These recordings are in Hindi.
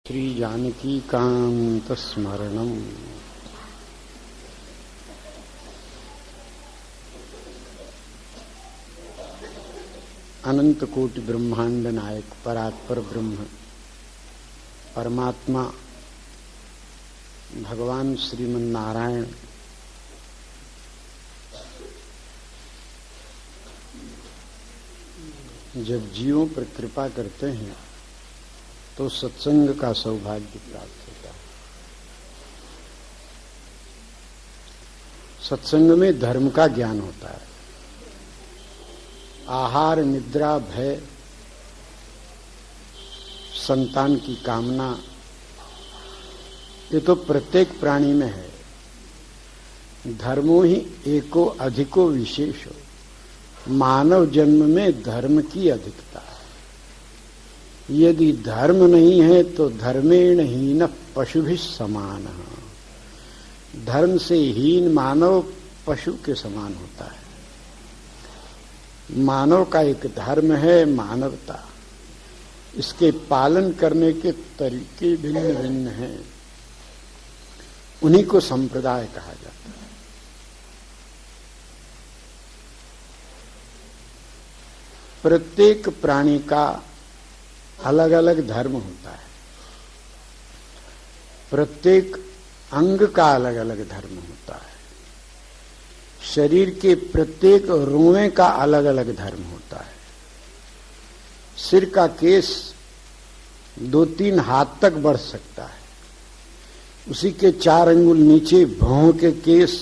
श्री जानकी कांत स्मरणम। अनंत कोटि ब्रह्मांड नायक परात्पर ब्रह्म परमात्मा भगवान श्रीमन नारायण जब जीवों पर कृपा करते हैं तो सत्संग का सौभाग्य प्राप्त होता है। सत्संग में धर्म का ज्ञान होता है। आहार, निद्रा, भय, संतान की कामना, ये तो प्रत्येक प्राणी में है। धर्मो ही एको अधिको विशेषो, मानव जन्म में धर्म की अधिकता है। यदि धर्म नहीं है तो धर्मेण हीन पशुभिः समान। धर्म से हीन मानव पशु के समान होता है। मानव का एक धर्म है मानवता। इसके पालन करने के तरीके भिन्न भिन्न हैं। उन्हीं को संप्रदाय कहा जाता है। प्रत्येक प्राणी का अलग अलग धर्म होता है। प्रत्येक अंग का अलग अलग धर्म होता है। शरीर के प्रत्येक रोए का अलग अलग धर्म होता है। सिर का केस 2-3 हाथ तक बढ़ सकता है। उसी के 4 अंगुल नीचे भौं के केस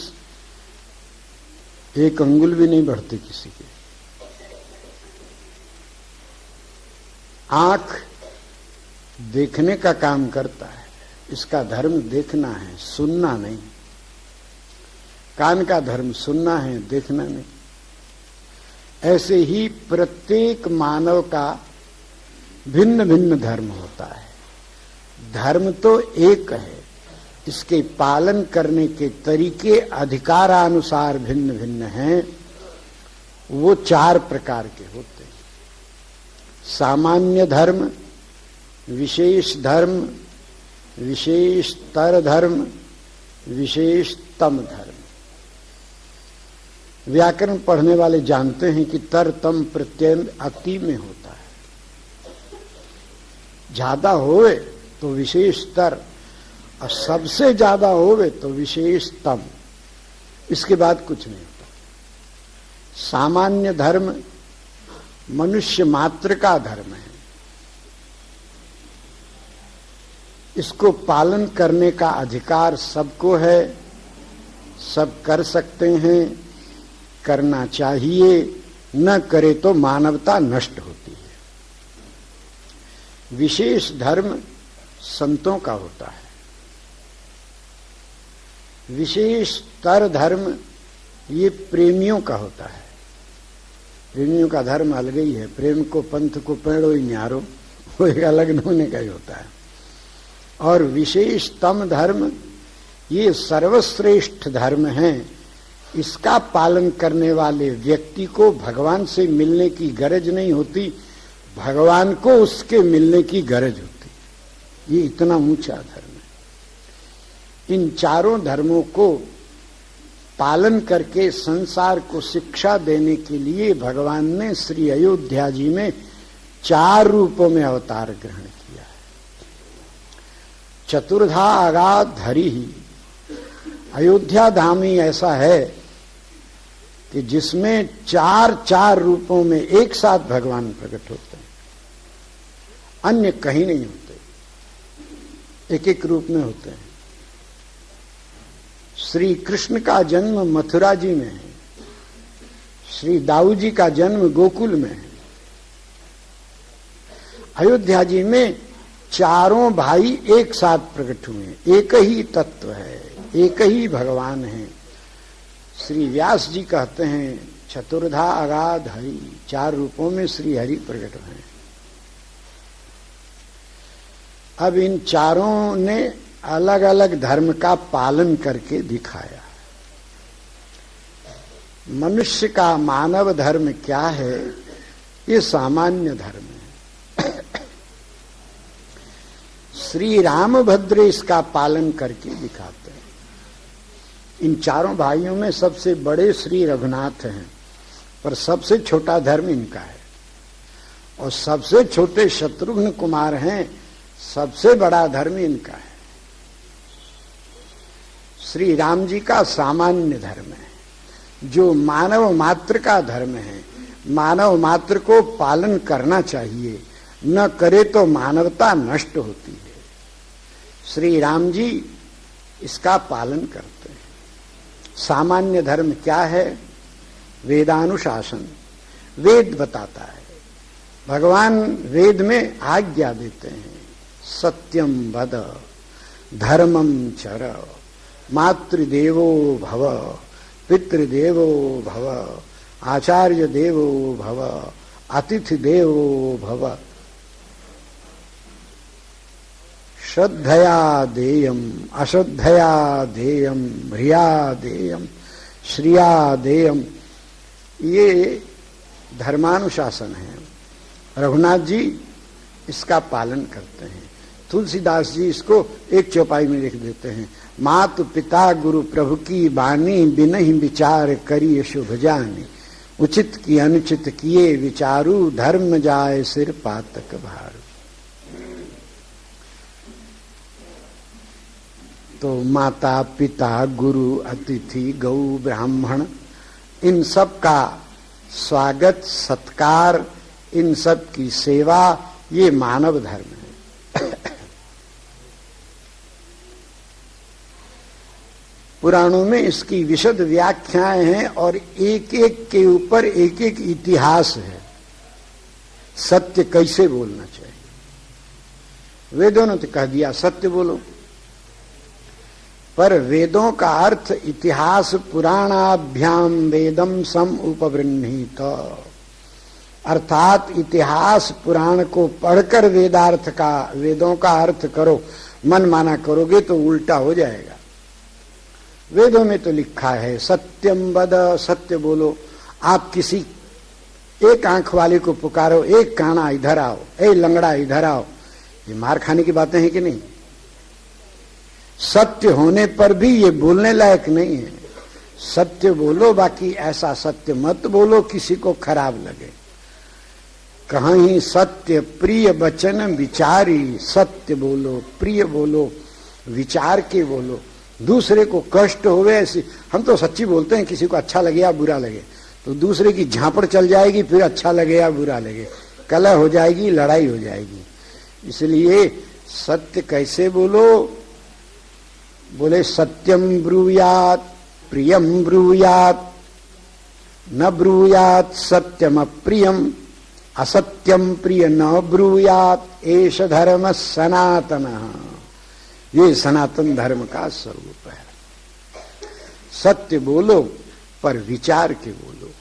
1 अंगुल भी नहीं बढ़ते किसी के। आंख देखने का काम करता है। इसका धर्म देखना है, सुनना नहीं। कान का धर्म सुनना है, देखना नहीं। ऐसे ही प्रत्येक मानव का भिन्न भिन्न धर्म होता है। धर्म तो एक है, इसके पालन करने के तरीके अधिकारानुसार भिन्न भिन्न हैं। वो 4 प्रकार के होते हैं। सामान्य धर्म, विशेष धर्म, विशेषतर धर्म, विशेषतम धर्म। व्याकरण पढ़ने वाले जानते हैं कि तर तम प्रत्यय अति में होता है। ज्यादा होवे तो विशेषतर और सबसे ज्यादा होवे तो विशेषतम। इसके बाद कुछ नहीं होता। सामान्य धर्म मनुष्य मात्र का धर्म है। इसको पालन करने का अधिकार सबको है। सब कर सकते हैं, करना चाहिए। न करे तो मानवता नष्ट होती है। विशेष धर्म संतों का होता है। विशेष तर धर्म ये प्रेमियों का होता है। प्रेमियों का धर्म अलग ही है। प्रेम को पंथ को पेड़ो ही न्यारो, वो एक अलग होने का ही होता है। और विशेषतम धर्म ये सर्वश्रेष्ठ धर्म है। इसका पालन करने वाले व्यक्ति को भगवान से मिलने की गरज नहीं होती, भगवान को उसके मिलने की गरज होती। ये इतना ऊंचा धर्म है। इन 4 धर्मों को पालन करके संसार को शिक्षा देने के लिए भगवान ने श्री अयोध्या जी में 4 रूपों में अवतार ग्रहण किया है। चतुर्धा अगाध हरि ही। अयोध्या धाम ही ऐसा है कि जिसमें 4 रूपों में एक साथ भगवान प्रकट होते हैं। अन्य कहीं नहीं होते, एक एक रूप में होते हैं। श्री कृष्ण का जन्म मथुरा जी में है। श्री दाऊ जी का जन्म गोकुल में है। अयोध्या जी में 4 भाई एक साथ प्रकट हुए। एक ही तत्व है, एक ही भगवान है। श्री व्यास जी कहते हैं चतुर्धा अगाध हरि। 4 रूपों में श्री हरि प्रकट हुए। अब इन 4 ने अलग अलग धर्म का पालन करके दिखाया। मनुष्य का मानव धर्म क्या है? ये सामान्य धर्म है। श्री रामभद्र इसका पालन करके दिखाते हैं। इन चारों भाइयों में सबसे बड़े श्री रघुनाथ हैं, पर सबसे छोटा धर्म इनका है। और सबसे छोटे शत्रुघ्न कुमार हैं, सबसे बड़ा धर्म इनका है। श्री राम जी का सामान्य धर्म है, जो मानव मात्र का धर्म है। मानव मात्र को पालन करना चाहिए, न करे तो मानवता नष्ट होती है। श्री राम जी इसका पालन करते हैं। सामान्य धर्म क्या है? वेदानुशासन। वेद बताता है, भगवान वेद में आज्ञा देते हैं, सत्यम वद, धर्मम चर, मातृदेवो भव, पितृदेवो भव, आचार्य देवो भव, अतिथि देवो भव, श्रद्धया देयम, अश्रद्धया देयम, ह्रिया देयम, श्रिया देयम। ये धर्मानुशासन है। रघुनाथ जी इसका पालन करते हैं। तुलसीदास जी इसको एक चौपाई में लिख देते हैं, मातु पिता गुरु प्रभु की बानी, बिनहि विचार करिए शुभ जानी, उचित की अनुचित किए विचारू, धर्म जाए सिर पातक भारू। तो माता पिता गुरु अतिथि गौ ब्राह्मण, इन सब का स्वागत सत्कार, इन सब की सेवा, ये मानव धर्म है। पुराणों में इसकी विशद व्याख्याएं हैं और एक एक के ऊपर एक एक इतिहास है। सत्य कैसे बोलना चाहिए, वेदों ने तो कह दिया सत्य बोलो, पर वेदों का अर्थ इतिहास पुराणाभ्याम वेदम सम उपबृह्णीत, अर्थात इतिहास पुराण को पढ़कर वेदार्थ का, वेदों का अर्थ करो। मन माना करोगे तो उल्टा हो जाएगा। वेदों में तो लिखा है सत्यम वद, सत्य बोलो। आप किसी एक आंख वाले को पुकारो, एक काना इधर आओ, ए लंगड़ा इधर आओ, ये मार खाने की बातें हैं कि नहीं? सत्य होने पर भी ये बोलने लायक नहीं है। सत्य बोलो, बाकी ऐसा सत्य मत बोलो किसी को खराब लगे। कहीं सत्य प्रिय वचन विचारी, सत्य बोलो, प्रिय बोलो, विचार के बोलो, दूसरे को कष्ट होवे ऐसी। हम तो सच्ची बोलते हैं, किसी को अच्छा लगे या बुरा लगे, तो दूसरे की झापड़ चल जाएगी, फिर अच्छा लगे या बुरा लगे, कलह हो जाएगी, लड़ाई हो जाएगी। इसलिए सत्य कैसे बोलो? बोले सत्यम ब्रूयात, प्रियम ब्रूयात, न ब्रूयात सत्यम अप्रियम, असत्यम प्रिय न ब्रूयात, एष धर्म सनातन। ये सनातन धर्म का स्वरूप है। सत्य बोलो, पर विचार के बोलो।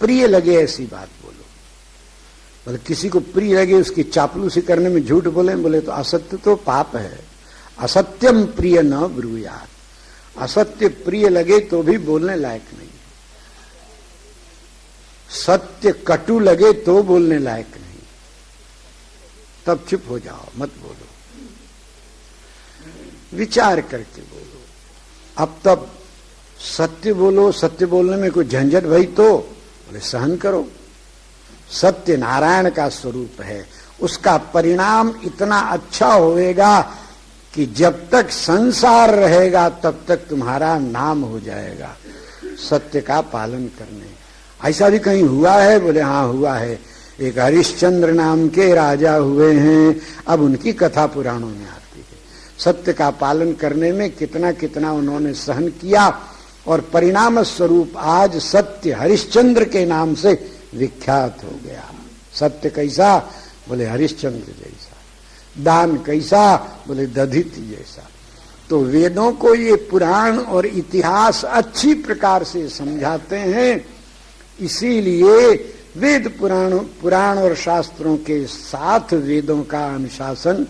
प्रिय लगे ऐसी बात बोलो। बोले किसी को प्रिय लगे उसकी चापलूसी करने में झूठ बोले, बोले तो असत्य तो पाप है। असत्यम प्रिय न ब्रूयात, असत्य प्रिय लगे तो भी बोलने लायक नहीं। सत्य कटु लगे तो बोलने लायक नहीं, तब चुप हो जाओ, मत बोलो, विचार करके बोलो। अब तब सत्य बोलो, सत्य बोलने में कोई झंझट भई तो बोले सहन करो। सत्य नारायण का स्वरूप है, उसका परिणाम इतना अच्छा होएगा कि जब तक संसार रहेगा तब तक तुम्हारा नाम हो जाएगा सत्य का पालन करने। ऐसा भी कहीं हुआ है? बोले हाँ हुआ है। एक हरिश्चंद्र नाम के राजा हुए हैं, अब उनकी कथा पुराणों में आती है। सत्य का पालन करने में कितना कितना उन्होंने सहन किया और परिणाम स्वरूप आज सत्य हरिश्चंद्र के नाम से विख्यात हो गया। सत्य कैसा? बोले हरिश्चंद्र जैसा। दान कैसा? बोले दधिति जैसा। तो वेदों को ये पुराण और इतिहास अच्छी प्रकार से समझाते हैं। इसीलिए वेद पुराण और शास्त्रों के साथ वेदों का अनुशासन,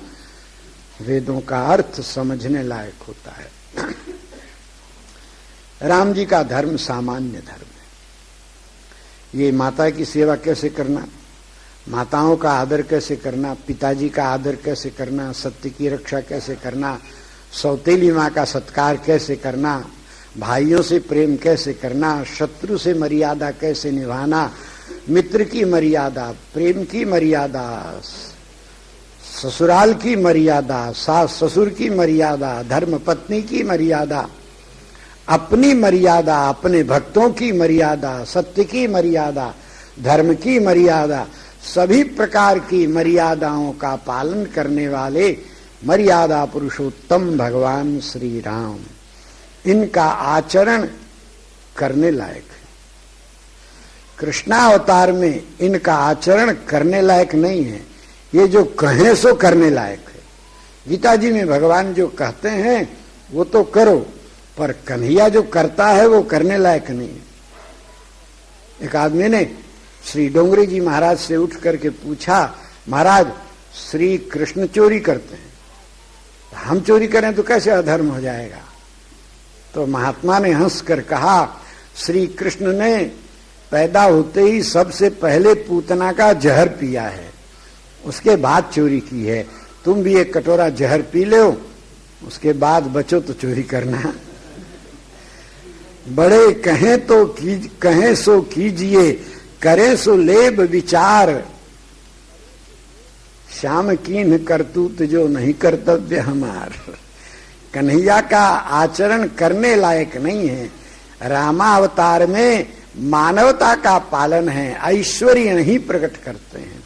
वेदों का अर्थ समझने लायक होता है। राम जी का धर्म सामान्य धर्म है। ये माता की सेवा कैसे करना, माताओं का आदर कैसे करना, पिताजी का आदर कैसे करना, सत्य की रक्षा कैसे करना, सौतेली माँ का सत्कार कैसे करना, भाइयों से प्रेम कैसे करना, शत्रु से मर्यादा कैसे निभाना, मित्र की मर्यादा, प्रेम की मर्यादा, ससुराल की मर्यादा, सास ससुर की मर्यादा, धर्म पत्नी की मर्यादा, अपनी मर्यादा, अपने भक्तों की मर्यादा, सत्य की मर्यादा, धर्म की मर्यादा, सभी प्रकार की मर्यादाओं का पालन करने वाले मर्यादा पुरुषोत्तम भगवान श्री राम, इनका आचरण करने लायक है। कृष्णावतार में इनका आचरण करने लायक नहीं है, ये जो कहें सो करने लायक है। गीता जी में भगवान जो कहते हैं वो तो करो, पर कन्हैया जो करता है वो करने लायक नहीं है। एक आदमी ने श्री डोंगरी जी महाराज से उठ करके पूछा, महाराज श्री कृष्ण चोरी करते हैं, हम चोरी करें तो कैसे अधर्म हो जाएगा? तो महात्मा ने हंसकर कहा, श्री कृष्ण ने पैदा होते ही सबसे पहले पूतना का जहर पिया है, उसके बाद चोरी की है। तुम भी एक कटोरा जहर पी लो, उसके बाद बचो तो चोरी करना। बड़े कहें तो कहें सो कीजिए, करें सो लेब विचार, श्याम कीन्ह करतूत जो नहीं कर्तव्य हमार। कन्हैया का आचरण करने लायक नहीं है। रामावतार में मानवता का पालन है, ऐश्वर्य नहीं प्रकट करते हैं,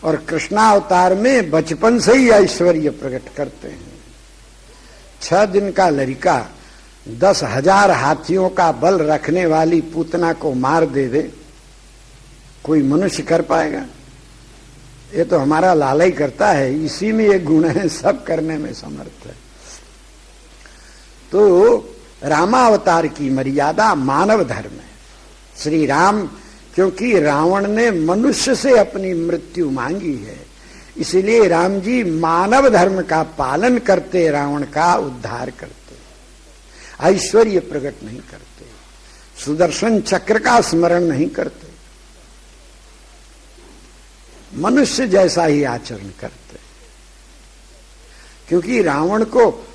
और कृष्णावतार में बचपन से ही ऐश्वर्य प्रकट करते हैं। 6 दिन का लड़का 10,000 हाथियों का बल रखने वाली पूतना को मार दे, कोई मनुष्य कर पाएगा? ये तो हमारा लाला ही करता है, इसी में ये गुण है, सब करने में समर्थ है। तो रामावतार की मर्यादा मानव धर्म है। श्री राम, क्योंकि रावण ने मनुष्य से अपनी मृत्यु मांगी है, इसलिए राम जी मानव धर्म का पालन करते, रावण का उद्धार करते, ऐश्वर्य प्रकट नहीं करते, सुदर्शन चक्र का स्मरण नहीं करते, मनुष्य जैसा ही आचरण करते। क्योंकि रावण को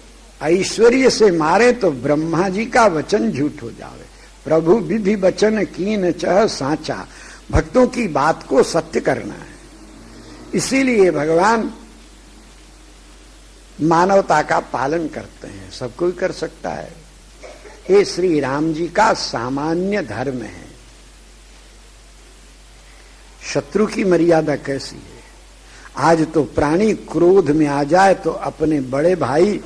ऐश्वर्य से मारे तो ब्रह्मा जी का वचन झूठ हो जावे। प्रभु विधि वचन कीन चह साचा, भक्तों की बात को सत्य करना है। इसीलिए भगवान मानवता का पालन करते हैं, सब कोई कर सकता है। ये श्री राम जी का सामान्य धर्म है। शत्रु की मर्यादा कैसी है? आज तो प्राणी क्रोध में आ जाए तो अपने बड़े भाई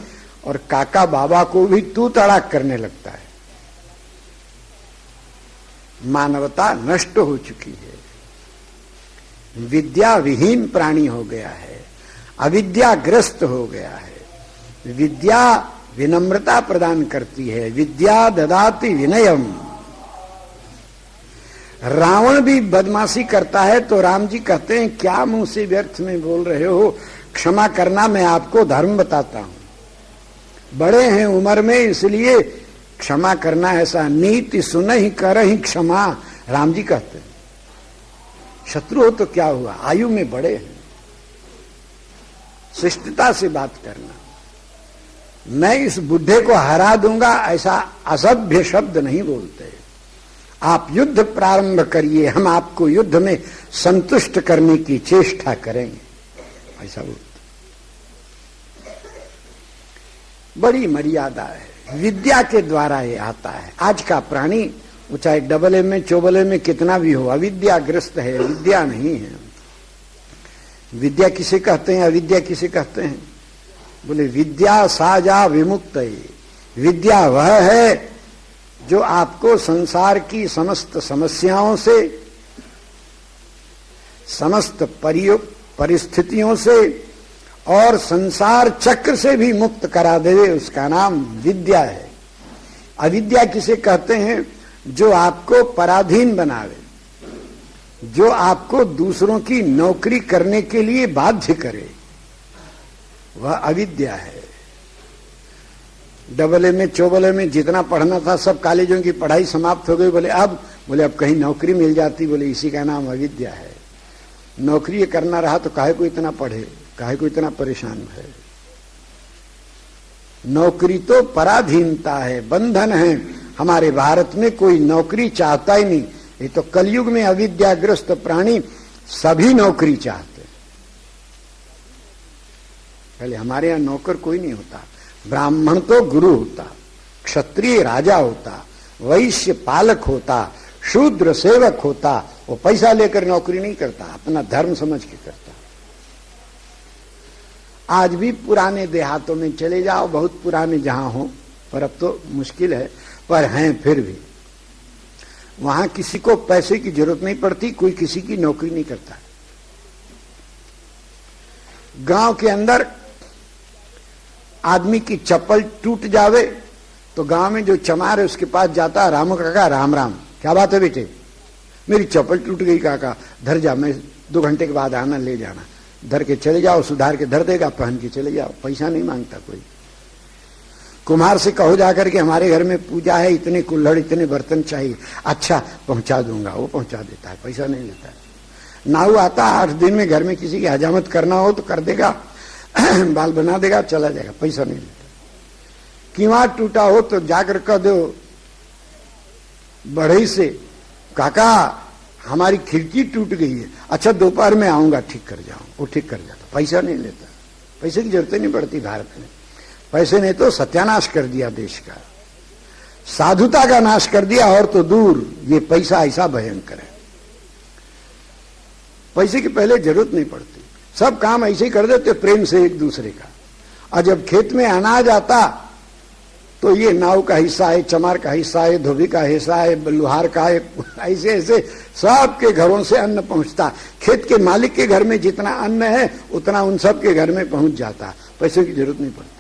और काका बाबा को भी तू तड़ाक करने लगता है। मानवता नष्ट हो चुकी है, विद्या विहीन प्राणी हो गया है, अविद्याग्रस्त हो गया है। विद्या विनम्रता प्रदान करती है, विद्या ददाति विनयम। रावण भी बदमाशी करता है तो राम जी कहते हैं, क्या मुंह से व्यर्थ में बोल रहे हो, क्षमा करना, मैं आपको धर्म बताता हूं। बड़े हैं उम्र में, इसलिए क्षमा करना, ऐसा नीति सुनहि करहि क्षमा, राम जी कहते हैं। शत्रु हो तो क्या हुआ, आयु में बड़े हैं, शिष्टता से बात करना। मैं इस बुढ़े को हरा दूंगा, ऐसा असभ्य शब्द नहीं बोलते। आप युद्ध प्रारंभ करिए, हम आपको युद्ध में संतुष्ट करने की चेष्टा करेंगे, ऐसा बोलते। बड़ी मर्यादा है, विद्या के द्वारा ये आता है। आज का प्राणी, वो चाहे डबल ए में चोबल ए में कितना भी हो, अविद्याग्रस्त है, विद्या नहीं है। विद्या किसे कहते हैं, अविद्या किसे कहते हैं? बोले विद्या साजा विमुक्त। विद्या वह है जो आपको संसार की समस्त समस्याओं से, समस्त परिस्थितियों से और संसार चक्र से भी मुक्त करा दे, उसका नाम विद्या है। अविद्या किसे कहते हैं? जो आपको पराधीन बनावे, जो आपको दूसरों की नौकरी करने के लिए बाध्य करे, वह अविद्या है। डबल ए में चोबल ए में जितना पढ़ना था सब कॉलेजों की पढ़ाई समाप्त हो गई। बोले अब कहीं नौकरी मिल जाती, बोले इसी का नाम अविद्या है। नौकरी करना रहा तो काहे को इतना पढ़े, काहे को इतना परेशान है। नौकरी तो पराधीनता है, बंधन है। हमारे भारत में कोई नौकरी चाहता ही नहीं। ये तो कलयुग में अविद्याग्रस्त प्राणी सभी नौकरी चाहते हैं। पहले हमारे यहां नौकर कोई नहीं होता। ब्राह्मण तो गुरु होता, क्षत्रिय राजा होता, वैश्य पालक होता, शूद्र सेवक होता। वो पैसा लेकर नौकरी नहीं करता, अपना धर्म समझ के करता। आज भी पुराने देहातों में चले जाओ, बहुत पुराने जहां हो, पर अब तो मुश्किल है, पर हैं फिर भी। वहां किसी को पैसे की जरूरत नहीं पड़ती, कोई किसी की नौकरी नहीं करता। गांव के अंदर आदमी की चप्पल टूट जावे तो गांव में जो चमार है उसके पास जाता, रामू काका राम राम, क्या बात है बेटे, मेरी चप्पल टूट गई काका, धर जा, मैं 2 घंटे के बाद आना ले जाना। धर के चले जाओ, सुधार के धर देगा, पहन के चले जाओ, पैसा नहीं मांगता कोई। कुम्हार से कहो जाकर के हमारे घर में पूजा है, इतने कुल्हड़ इतने बर्तन चाहिए, अच्छा पहुंचा दूंगा, वो पहुंचा देता है, पैसा नहीं लेता है। नाऊ आता 8 दिन में, घर में किसी की हजामत करना हो तो कर देगा, बाल बना देगा, चला जाएगा, पैसा नहीं लेता। कीवाड़ टूटा हो तो जाकर कह दो बढ़ई से, काका हमारी खिड़की टूट गई है, अच्छा दोपहर में आऊंगा ठीक कर जाऊं, वो ठीक कर जाता, पैसा नहीं लेता। पैसे की जरूरत नहीं पड़ती भारत में। पैसे ने तो सत्यानाश कर दिया देश का, साधुता का नाश कर दिया, और तो दूर ये पैसा ऐसा भयंकर है। पैसे की पहले जरूरत नहीं पड़ती, सब काम ऐसे ही कर देते प्रेम से एक दूसरे का। और जब खेत में अनाज आता तो ये नाव का हिस्सा है, चमार का हिस्सा है, धोबी का हिस्सा है, लुहार का है, ऐसे ऐसे सबके घरों से अन्न पहुंचता। खेत के मालिक के घर में जितना अन्न है उतना उन सब के घर में पहुंच जाता, पैसे की जरूरत नहीं पड़ती।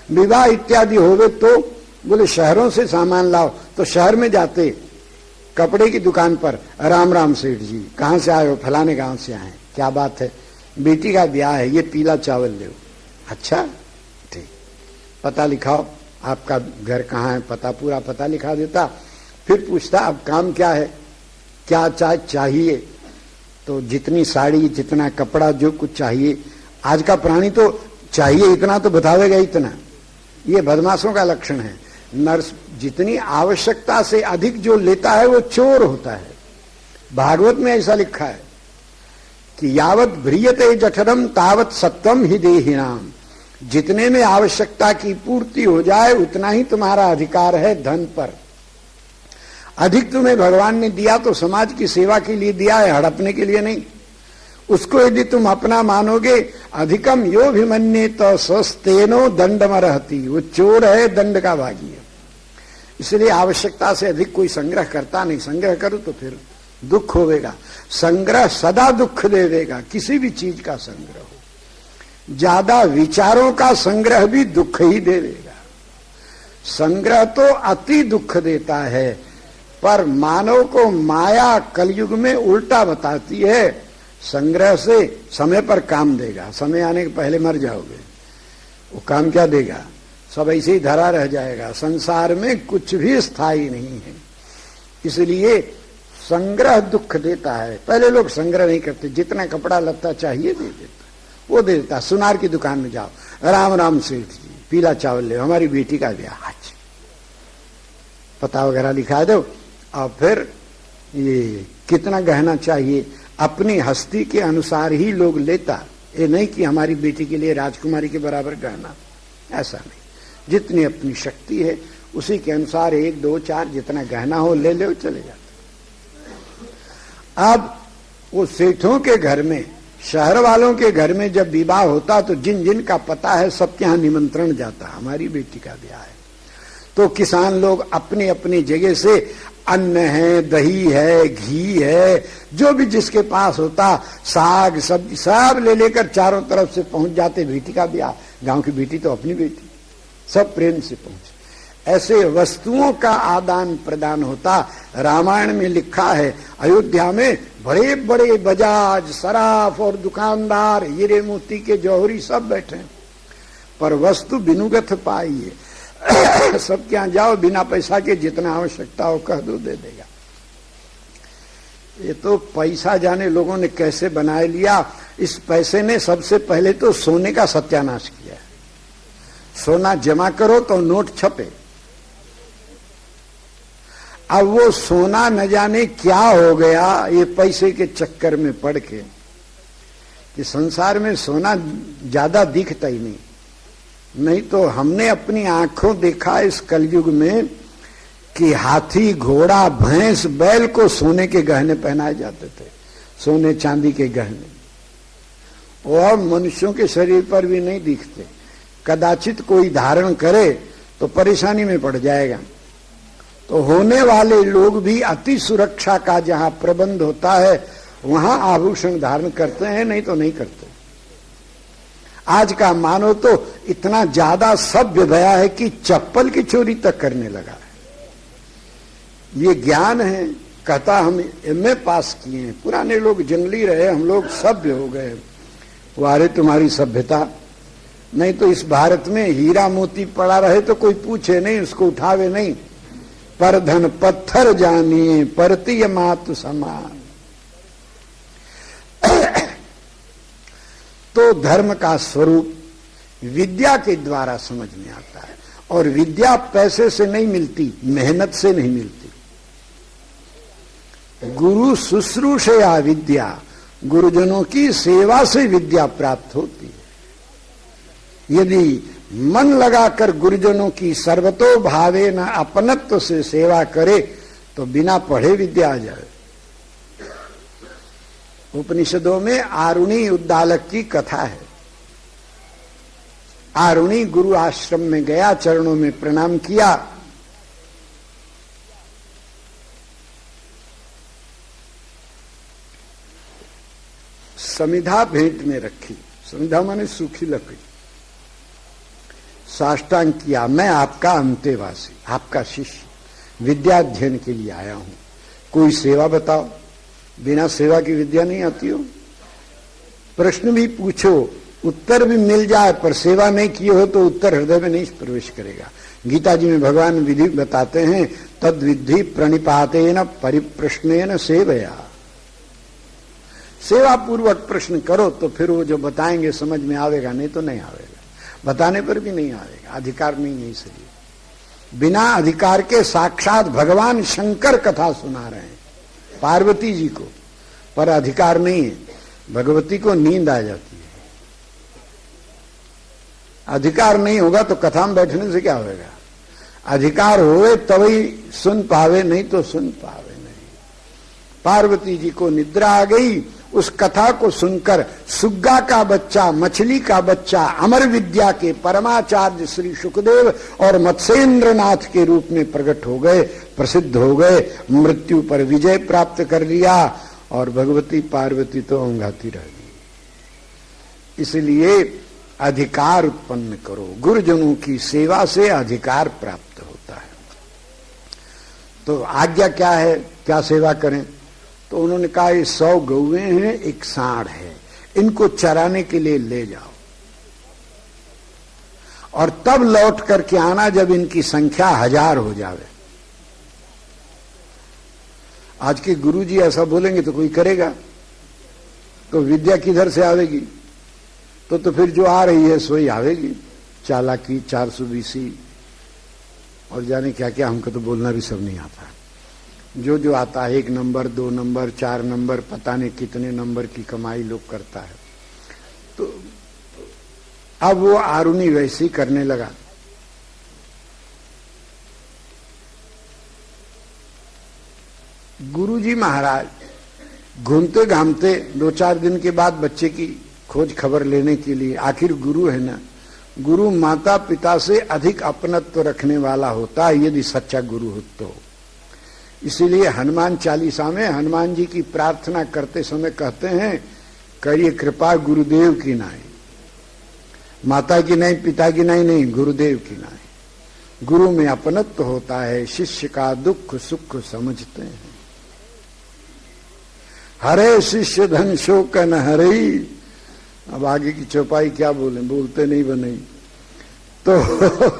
विवाह इत्यादि होवे तो बोले शहरों से सामान लाओ, तो शहर में जाते कपड़े की दुकान पर, राम राम सेठ जी, कहां से आए हो, फलाने गांव से आए, क्या बात है, बेटी का ब्याह है, ये पीला चावल ले। अच्छा ठीक, पता लिखाओ, आपका घर कहाँ है, पता पूरा पता लिखा देता। फिर पूछता अब काम क्या है, क्या चाहिए, तो जितनी साड़ी जितना कपड़ा जो कुछ चाहिए। आज का प्राणी तो चाहिए इतना तो बतावेगा इतना, ये बदमाशों का लक्षण है। नर्स जितनी आवश्यकता से अधिक जो लेता है वो चोर होता है। भागवत में ऐसा लिखा है कि यावत भ्रियते जठरम तावत सत्वम ही देहिनाम, जितने में आवश्यकता की पूर्ति हो जाए उतना ही तुम्हारा अधिकार है धन पर। अधिक तुम्हें भगवान ने दिया तो समाज की सेवा के लिए दिया है, हड़पने के लिए नहीं। उसको यदि तुम अपना मानोगे, अधिकम यो भिमन्ये तो स्वस्तेनो दंडम रहती, वो चोर है, दंड का भागी है। इसलिए आवश्यकता से अधिक कोई संग्रह करता नहीं। संग्रह करो तो फिर दुख होगा। संग्रह सदा दुख देगा, किसी भी चीज का संग्रह हो। ज्यादा विचारों का संग्रह भी दुख ही देगा। संग्रह तो अति दुख देता है, पर मानव को माया कलयुग में उल्टा बताती है। संग्रह से समय पर काम देगा, समय आने के पहले मर जाओगे, वो काम क्या देगा, सब ऐसे ही धरा रह जाएगा। संसार में कुछ भी स्थायी नहीं है, इसलिए संग्रह दुख देता है। पहले लोग संग्रह नहीं करते, जितना कपड़ा लत्ता चाहिए दे देता, वो दे देता। सुनार की दुकान में जाओ, राम राम सेठ जी पीला चावल ले, हमारी बेटी का ब्याह, आज पता वगैरह लिखा दो, और फिर ये कितना गहना चाहिए, अपनी हस्ती के अनुसार ही लोग लेता। ये नहीं कि हमारी बेटी के लिए राजकुमारी के बराबर गहना, ऐसा नहीं। जितनी अपनी शक्ति है उसी के अनुसार 1, 2, 4 जितना गहना हो ले लो, चले जाते। अब वो सेठों के घर में, शहर वालों के घर में जब विवाह होता तो जिन जिन का पता है सबके यहां निमंत्रण जाता, हमारी बेटी का ब्याह है। तो किसान लोग अपनी अपनी जगह से अन्न है, दही है, घी है, जो भी जिसके पास होता, साग सब्जी सब ले लेकर चारों तरफ से पहुंच जाते। बेटी का ब्याह, गांव की बेटी तो अपनी बेटी, सब प्रेम से पहुंचे। ऐसे वस्तुओं का आदान प्रदान होता। रामायण में लिखा है, अयोध्या में बड़े बड़े बजाज, सराफ और दुकानदार, हीरे मोती के जौहरी सब बैठे, पर वस्तु बिनुगत पाइए। सबके यहां जाओ, बिना पैसा के जितना आवश्यकता हो कह दो, दे देगा। ये तो पैसा जाने लोगों ने कैसे बना लिया। इस पैसे ने सबसे पहले तो सोने का सत्यानाश किया। सोना जमा करो तो नोट छपे। अब वो सोना न जाने क्या हो गया ये पैसे के चक्कर में पड़ के कि संसार में सोना ज्यादा दिखता ही नहीं तो हमने अपनी आंखों देखा इस कलयुग में कि हाथी, घोड़ा, भैंस, बैल को सोने के गहने पहनाए जाते थे, सोने चांदी के गहने। और मनुष्यों के शरीर पर भी नहीं दिखते। कदाचित कोई धारण करे तो परेशानी में पड़ जाएगा। तो होने वाले लोग भी अति सुरक्षा का जहां प्रबंध होता है वहां आभूषण धारण करते हैं, नहीं तो नहीं करते। आज का मानो तो इतना ज्यादा सभ्य भया है कि चप्पल की चोरी तक करने लगा है। ये ज्ञान है। कहता हम एमए पास किए हैं, पुराने लोग जंगली रहे, हम लोग सभ्य हो गए। वारे तुम्हारी सभ्यता, नहीं तो इस भारत में हीरा मोती पड़ा रहे तो कोई पूछे नहीं, उसको उठावे नहीं। पर धन पत्थर जानिए परतीय मातु समान। तो धर्म का स्वरूप विद्या के द्वारा समझ में आता है। और विद्या पैसे से नहीं मिलती, मेहनत से नहीं मिलती। गुरु शुश्रूषया विद्या, गुरुजनों की सेवा से विद्या प्राप्त होती है। यदि मन लगाकर गुरुजनों की सर्वतो भावे न अपनत्व से सेवा करे तो बिना पढ़े विद्या आ जाए। उपनिषदों में आरुणी उद्दालक की कथा है। आरुणी गुरु आश्रम में गया, चरणों में प्रणाम किया। समिधा भेंट में रखी। समिधा माने सूखी लकड़ी। साष्टांग किया, मैं आपका अंतेवासी, आपका शिष्य, विद्याध्ययन के लिए आया हूं, कोई सेवा बताओ। बिना सेवा की विद्या नहीं आती हो। प्रश्न भी पूछो, उत्तर भी मिल जाए, पर सेवा नहीं किए हो तो उत्तर हृदय में नहीं प्रवेश करेगा। गीता जी में भगवान विधि बताते हैं, तद विधि प्रणिपातेन परिप्रश्नेन सेवया। सेवा पूर्वक प्रश्न करो तो फिर वो जो बताएंगे समझ में आवेगा, नहीं तो नहीं आवेगा। बताने पर भी नहीं आवेगा, अधिकार नहीं है। इसलिए बिना अधिकार के साक्षात भगवान शंकर कथा सुना रहे हैं पार्वती जी को, पर अधिकार नहीं है। भगवती को नींद आ जाती है। अधिकार नहीं होगा तो कथा में बैठने से क्या होगा। अधिकार होए तभी सुन पावे, नहीं तो सुन पावे नहीं। पार्वती जी को निद्रा आ गई। उस कथा को सुनकर सुग्गा का बच्चा, मछली का बच्चा, अमर विद्या के परमाचार्य श्री सुखदेव और मत्स्येंद्रनाथ के रूप में प्रकट हो गए, प्रसिद्ध हो गए, मृत्यु पर विजय प्राप्त कर लिया। और भगवती पार्वती तो अंगाती रह गई। इसलिए अधिकार उत्पन्न करो। गुरुजनों की सेवा से अधिकार प्राप्त होता है। तो आज्ञा क्या है, क्या सेवा करें? तो उन्होंने कहा, ये 100 गौएं हैं, एक सांड है, इनको चराने के लिए ले जाओ और तब लौट करके आना जब इनकी संख्या 1000 हो जावे। आज के गुरुजी ऐसा बोलेंगे तो कोई करेगा? तो विद्या किधर से आवेगी? तो फिर जो आ रही है सोई आवेगी। चालाकी, 420 और जाने क्या क्या, हमको तो बोलना भी सब नहीं आता। जो आता है 1 नंबर, 2 नंबर, 4 नंबर, पता नहीं कितने नंबर की कमाई लोग करता है। तो अब वो आरुणी वैसे ही करने लगा। गुरुजी महाराज घूमते घामते 2-4 दिन के बाद बच्चे की खोज खबर लेने के लिए, आखिर गुरु है ना, गुरु माता पिता से अधिक अपनत्व रखने वाला होता है यदि सच्चा गुरु हो तो। इसीलिए हनुमान चालीसा में हनुमान जी की प्रार्थना करते समय कहते हैं, करिए कृपा गुरुदेव की नाई। माता की नहीं, पिता की नहीं, गुरुदेव की नाई। गुरु में अपनत्व होता है, शिष्य का दुख सुख समझते हैं। हरे शिष्य धन शोक न हरई। अब आगे की चौपाई क्या बोले, बोलते नहीं बने। तो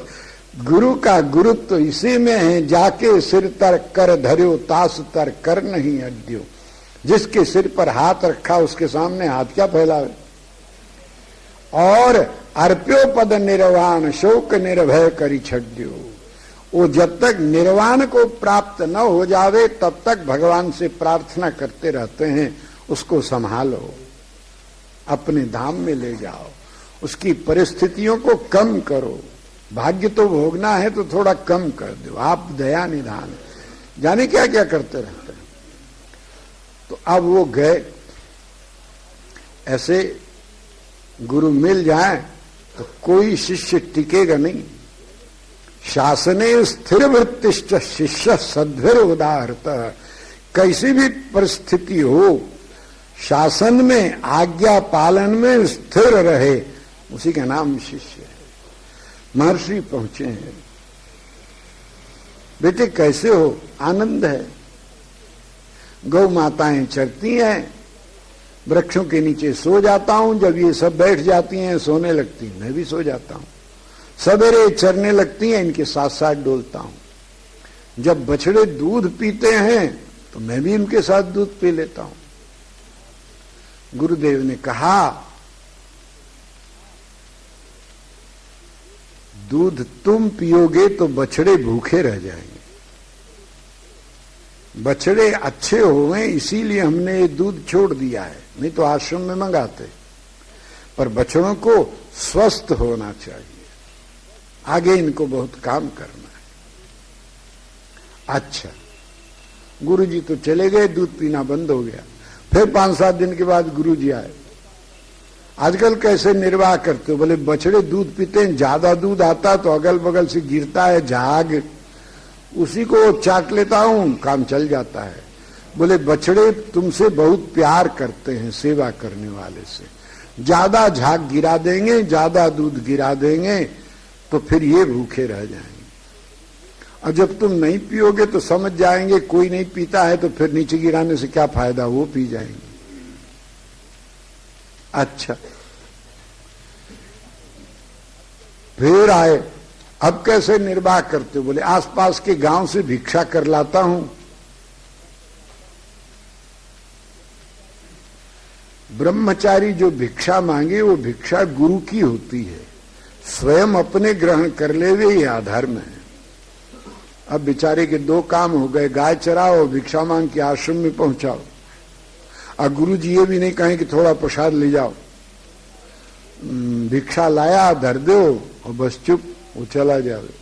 गुरु का गुरुत्व तो इसी में है, जाके सिर तर कर धर्यो तास तर कर नहीं अड्यो। जिसके सिर पर हाथ रखा उसके सामने हाथ क्या फैलावे। और अर्प्यो पद निर्वाण शोक निर्भय करी छड्यो, वो जब तक निर्वाण को प्राप्त न हो जावे तब तक भगवान से प्रार्थना करते रहते हैं, उसको संभालो, अपने धाम में ले जाओ, उसकी परिस्थितियों को कम करो। भाग्य तो भोगना है तो थोड़ा कम कर दो, आप दया निधान, जाने क्या क्या करते रहते हैं। तो अब वो गए, ऐसे गुरु मिल जाए तो कोई शिष्य टिकेगा नहीं। शासने स्थिर वृत्तिश्च शिष्य सद्भिर उदाहरत, कैसी भी परिस्थिति हो शासन में आज्ञा पालन में स्थिर रहे, उसी का नाम शिष्य है। महर्षि पहुंचे हैं, बेटे कैसे हो? आनंद है, गौ माताएं चरती हैं, वृक्षों के नीचे सो जाता हूं, जब ये सब बैठ जाती हैं सोने लगती हैं, मैं भी सो जाता हूं, सवेरे चरने लगती हैं, इनके साथ साथ डोलता हूं, जब बछड़े दूध पीते हैं तो मैं भी इनके साथ दूध पी लेता हूं। गुरुदेव ने कहा दूध तुम पियोगे तो बछड़े भूखे रह जाएंगे, बछड़े अच्छे हो गए इसीलिए हमने ये दूध छोड़ दिया है, नहीं तो आश्रम में मंगाते। पर बछड़ों को स्वस्थ होना चाहिए, आगे इनको बहुत काम करना है। अच्छा, गुरुजी तो चले गए, दूध पीना बंद हो गया। फिर 5-7 दिन के बाद गुरुजी आए, आजकल कैसे निर्वाह करते हो? बोले बछड़े दूध पीते हैं, ज्यादा दूध आता तो अगल बगल से गिरता है झाग, उसी को चाट लेता हूं, काम चल जाता है। बोले बछड़े तुमसे बहुत प्यार करते हैं, सेवा करने वाले से, ज्यादा झाग गिरा देंगे, ज्यादा दूध गिरा देंगे तो फिर ये भूखे रह जाएंगे, और जब तुम नहीं पियोगे तो समझ जाएंगे कोई नहीं पीता है तो फिर नीचे गिराने से क्या फायदा, वो पी जाएंगे। अच्छा, फिर आए, अब कैसे निर्वाह करते हो? बोले आसपास के गांव से भिक्षा कर लाता हूं। ब्रह्मचारी जो भिक्षा मांगे वो भिक्षा गुरु की होती है, स्वयं अपने ग्रहण कर ले वे ये अधर्म है। अब बेचारे के 2 काम हो गए, गाय चराओ, भिक्षा मांग के आश्रम में पहुंचाओ, और गुरु जी ये भी नहीं कहें कि थोड़ा प्रसाद ले जाओ, भिक्षा लाया धर दो और बस चुप, वो चला जावे।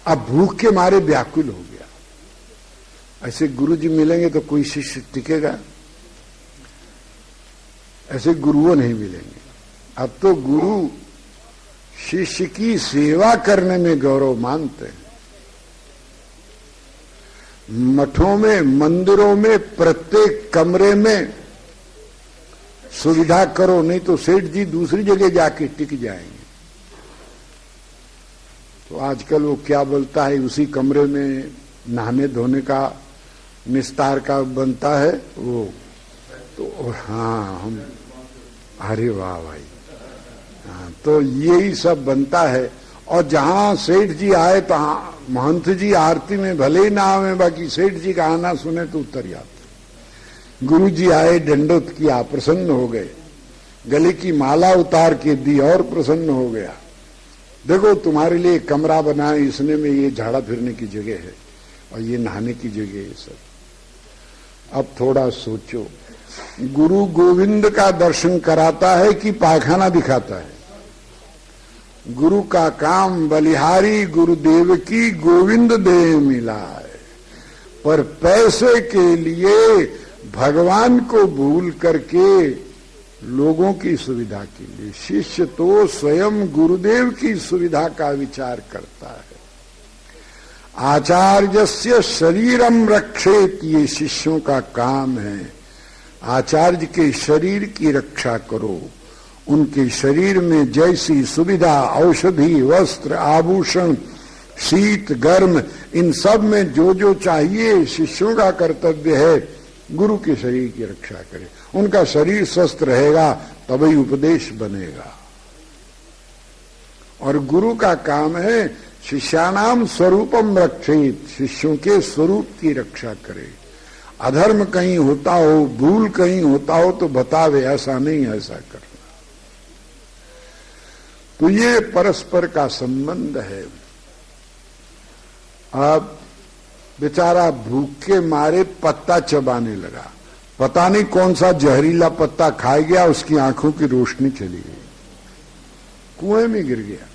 अब भूख के मारे व्याकुल हो गया। ऐसे गुरु जी मिलेंगे तो कोई शिष्य टिकेगा? ऐसे गुरुओं नहीं मिलेंगे। अब तो गुरु शिष्य की सेवा करने में गौरव मानते हैं। मठों में, मंदिरों में, प्रत्येक कमरे में सुविधा करो, नहीं तो सेठ जी दूसरी जगह जाके टिक जाएंगे। तो आजकल वो क्या बोलता है, उसी कमरे में नहाने धोने का निस्तार का बनता है वो, तो हाँ हम, अरे वाह भाई, हाँ, तो यही सब बनता है। और जहां सेठ जी आए तो महंत जी आरती में भले ही ना आवे, बाकी सेठ जी का आना सुने तो उतर जाते। गुरु जी आए, दंडोत किया, प्रसन्न हो गए, गले की माला उतार के दी और प्रसन्न हो गया। देखो तुम्हारे लिए कमरा बनाए, इसने में ये झाड़ा फिरने की जगह है और ये नहाने की जगह है सब। अब थोड़ा सोचो, गुरु गोविंद का दर्शन कराता है कि पायखाना दिखाता है? गुरु का काम बलिहारी गुरुदेव की गोविंद दे मिला है, पर पैसे के लिए भगवान को भूल करके लोगों की सुविधा के लिए, शिष्य तो स्वयं गुरुदेव की सुविधा का विचार करता है। आचार्यस्य शरीरम रक्षेत, ये शिष्यों का काम है। आचार्य के शरीर की रक्षा करो, उनके शरीर में जैसी सुविधा, औषधि, वस्त्र, आभूषण, शीत गर्म, इन सब में जो जो चाहिए शिष्यों का कर्तव्य है गुरु के शरीर की रक्षा करे। उनका शरीर स्वस्थ रहेगा तभी उपदेश बनेगा। और गुरु का काम है शिष्यानाम स्वरूपम रक्षित, शिष्यों के स्वरूप की रक्षा करे। अधर्म कहीं होता हो, भूल कहीं होता हो तो बतावे, ऐसा नहीं ऐसा करना। तो ये परस्पर का संबंध है। अब बेचारा भूख के मारे पत्ता चबाने लगा, पता नहीं कौन सा जहरीला पत्ता खा गया, उसकी आंखों की रोशनी चली गई, कुएं में गिर गया।